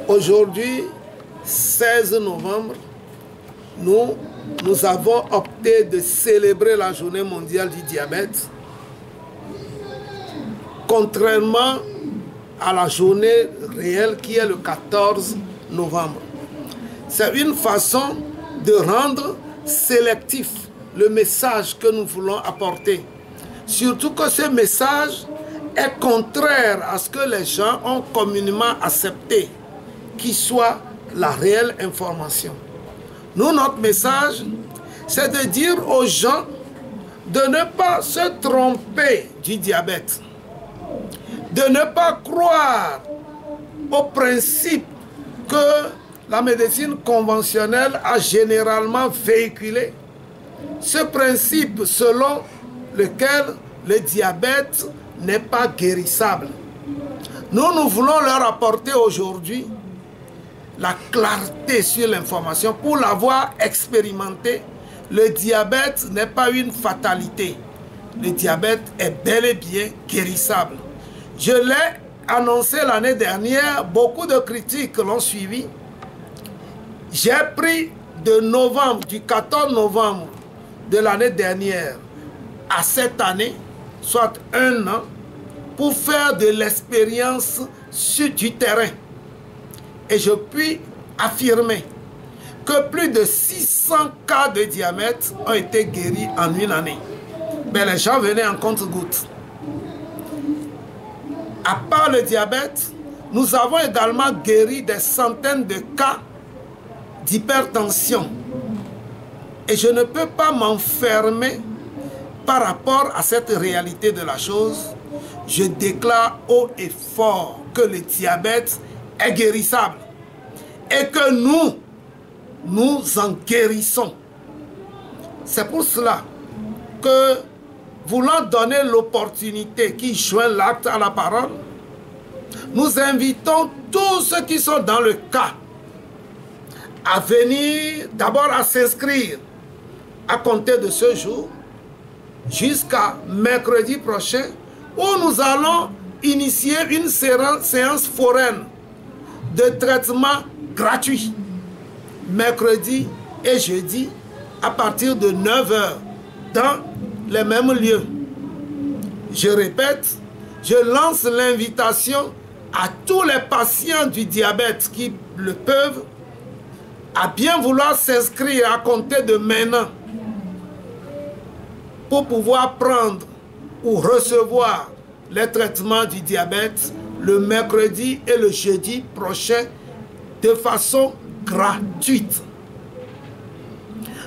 Aujourd'hui, 16 novembre, nous avons opté de célébrer la journée mondiale du diabète, contrairement à la journée réelle qui est le 14 novembre. C'est une façon de rendre sélectif le message que nous voulons apporter. Surtout que ce message est contraire à ce que les gens ont communément accepté, qui soit la réelle information. Nous, notre message, c'est de dire aux gens de ne pas se tromper du diabète, de ne pas croire au principe que la médecine conventionnelle a généralement véhiculé, ce principe selon lequel le diabète n'est pas guérissable. Nous voulons leur apporter aujourd'hui la clarté sur l'information. Pour l'avoir expérimenté, le diabète n'est pas une fatalité. Le diabète est bel et bien guérissable. Je l'ai annoncé l'année dernière, beaucoup de critiques l'ont suivi. J'ai pris de novembre, du 14 novembre de l'année dernière à cette année, soit un an, pour faire de l'expérience du terrain. Et je puis affirmer que plus de 600 cas de diabète ont été guéris en une année. Mais les gens venaient en compte-gouttes. À part le diabète, nous avons également guéri des centaines de cas d'hypertension. Et je ne peux pas m'enfermer par rapport à cette réalité de la chose. Je déclare haut et fort que le diabète est guérissable et que nous en guérissons. C'est pour cela que, voulant donner l'opportunité qui joint l'acte à la parole, nous invitons tous ceux qui sont dans le cas à venir d'abord à s'inscrire à compter de ce jour jusqu'à mercredi prochain, où nous allons initier une séance foraine de traitement gratuit, mercredi et jeudi, à partir de 9 h, dans les mêmes lieux. Je répète, je lance l'invitation à tous les patients du diabète qui le peuvent, à bien vouloir s'inscrire à compter de maintenant pour pouvoir prendre ou recevoir les traitements du diabète le mercredi et le jeudi prochain de façon gratuite.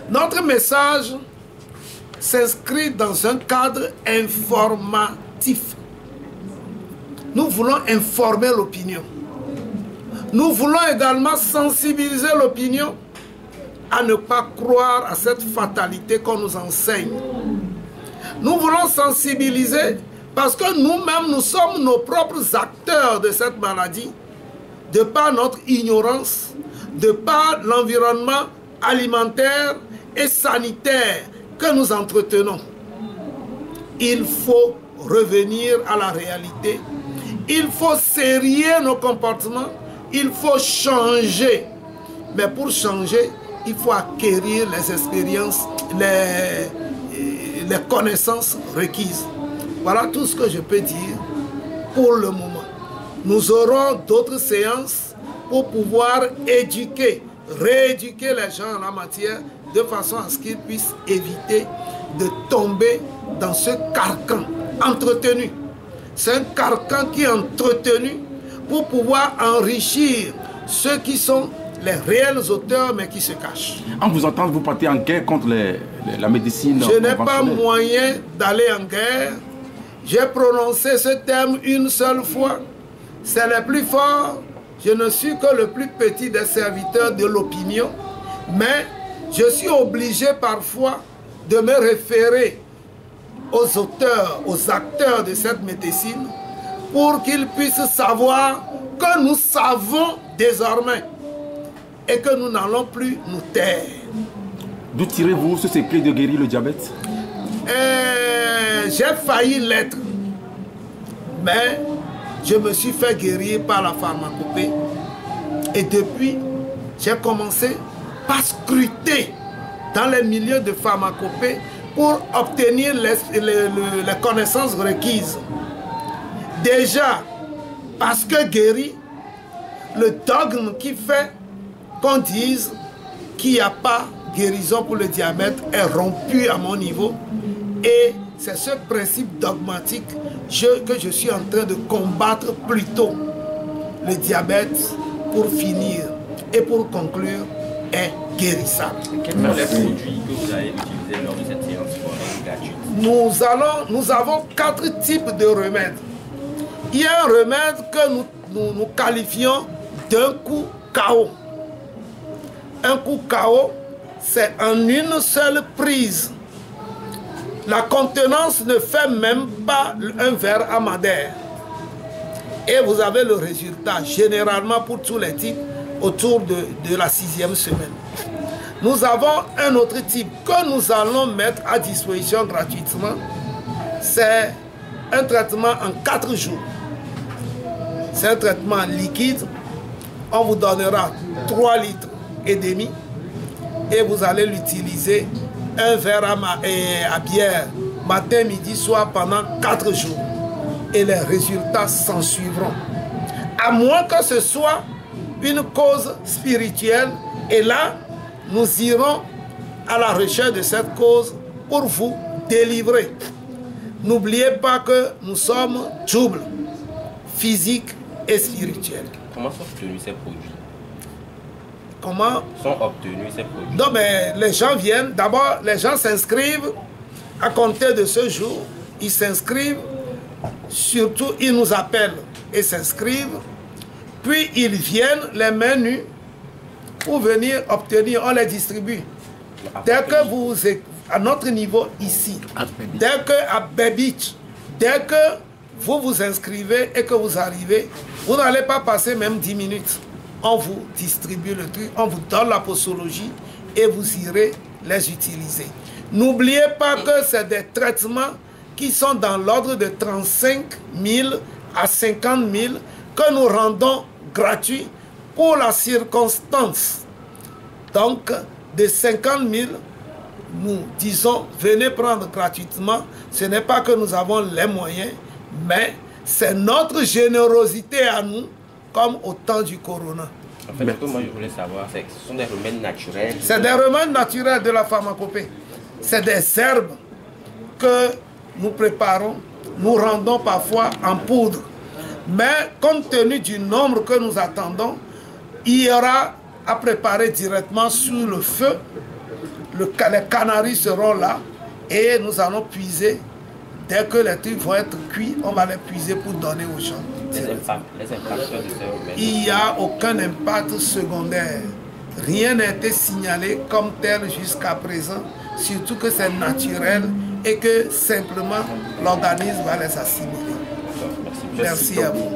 Notre message s'inscrit dans un cadre informatif. Nous voulons informer l'opinion. Nous voulons également sensibiliser l'opinion à ne pas croire à cette fatalité qu'on nous enseigne. Nous voulons sensibiliser parce que nous-mêmes, nous sommes nos propres acteurs de cette maladie, de par notre ignorance, de par l'environnement alimentaire et sanitaire que nous entretenons. Il faut revenir à la réalité. Il faut serrer nos comportements. Il faut changer. Mais pour changer, il faut acquérir les expériences, les connaissances requises. Voilà tout ce que je peux dire pour le moment. Nous aurons d'autres séances pour pouvoir éduquer, rééduquer les gens en la matière de façon à ce qu'ils puissent éviter de tomber dans ce carcan entretenu. C'est un carcan qui est entretenu pour pouvoir enrichir ceux qui sont les réels auteurs mais qui se cachent. En vous entendant, vous partez en guerre contre la médecine. Je n'ai pas moyen d'aller en guerre. J'ai prononcé ce terme une seule fois. C'est le plus fort. Je ne suis que le plus petit des serviteurs de l'opinion. Mais je suis obligé parfois de me référer aux auteurs, aux acteurs de cette médecine pour qu'ils puissent savoir que nous savons désormais et que nous n'allons plus nous taire. D'où tirez-vous ce secret de guérir le diabète? J'ai failli l'être, mais je me suis fait guérir par la pharmacopée. Et depuis, j'ai commencé par scruter dans les milieux de pharmacopée pour obtenir les connaissances requises. Déjà, parce que guéri, le dogme qui fait qu'on dise qu'il n'y a pas guérison pour le diabète est rompu à mon niveau. Et c'est ce principe dogmatique que je suis en train de combattre plutôt. Le diabète, pour finir et pour conclure, est guérissable. Quels sont les produits que vous avez utilisés lors de cette séance gratuite? Nous avons 4 types de remèdes. Il y a un remède que nous qualifions d'un coup KO. Un coup KO, c'est en une seule prise. La contenance ne fait même pas un verre à madère. Et vous avez le résultat, généralement pour tous les types, autour de la 6e semaine. Nous avons un autre type que nous allons mettre à disposition gratuitement. C'est un traitement en 4 jours. C'est un traitement liquide. On vous donnera 3 litres et demi. Et vous allez l'utiliser un verre à bière, matin, midi, soir, pendant 4 jours. Et les résultats s'en suivront. À moins que ce soit une cause spirituelle. Et là, nous irons à la recherche de cette cause pour vous délivrer. N'oubliez pas que nous sommes doubles, physiques et spirituels. Comment sont obtenus ces produits? Comment sont obtenus ces produits? Non, mais les gens viennent. D'abord, les gens s'inscrivent à compter de ce jour. Ils s'inscrivent. Surtout, ils nous appellent et s'inscrivent. Puis, ils viennent les mains nues pour venir obtenir. On les distribue. Dès que vous êtes à notre niveau ici, dès que à Beach, dès que vous vous inscrivez et que vous arrivez, vous n'allez pas passer même 10 minutes. On vous distribue le truc, on vous donne la posologie et vous irez les utiliser. N'oubliez pas que c'est des traitements qui sont dans l'ordre de 35 000 à 50 000 que nous rendons gratuits pour la circonstance. Donc, de 50 000, nous disons, venez prendre gratuitement. Ce n'est pas que nous avons les moyens, mais c'est notre générosité à nous, comme au temps du corona. En fait, ce que moi je voulais savoir, c'est que ce sont des remèdes naturels. C'est des remèdes naturels de la pharmacopée. C'est des herbes que nous préparons, nous rendons parfois en poudre. Mais compte tenu du nombre que nous attendons, il y aura à préparer directement sur le feu. Les canaris seront là et nous allons puiser. Dès que les trucs vont être cuits, on va les puiser pour donner aux gens. Les impacts de ces remèdes. Il n'y a aucun impact secondaire. Rien n'a été signalé comme tel jusqu'à présent, surtout que c'est naturel et que simplement l'organisme va les assimiler. Merci à vous.